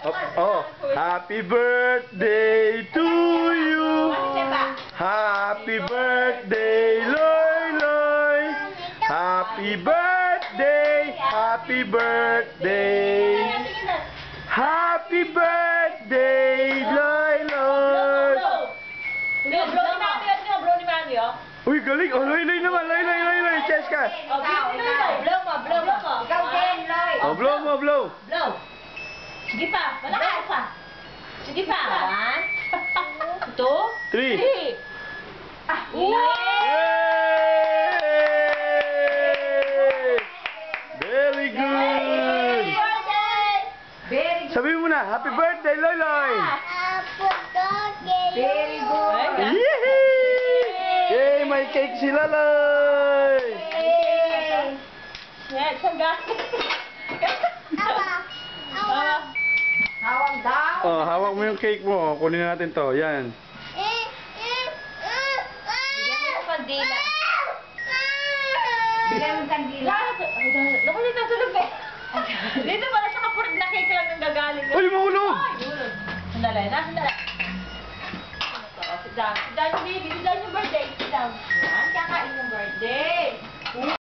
Oh, happy birthday to you. Happy birthday, Loy Loy. Happy birthday, happy birthday. Happy birthday, Loy Loy. Uy, galing. Oh, Loy Loy naman. Loy Loy, Loy Loy. Chess ka. Blow mo. Ikaw din, Loy. Oh, blow mo, blow. Blow. Sige pa, malakas pa. Sige pa. 1, 2, 3. 3. Yay! Very good. Sabi mo na, happy birthday, Loy Loy. Very good. Yee! Yay, may cake si Loy. Yes, ang galing. Hawak daw. Oh, hawak mo yung cake mo. Kunin natin to. Yan. Bigyan mo ng kandila. Bigyan mo ng kandila. Naku, dito tulog eh. Dito pala sa kapurig na cake lang ang gagaling. Uy, mahulog! Ay, mahulog. Sandali, sandali. Sit down. Sit down yung baby. Sit down yung birthday. Sit down. Yan, kakain ng birthday.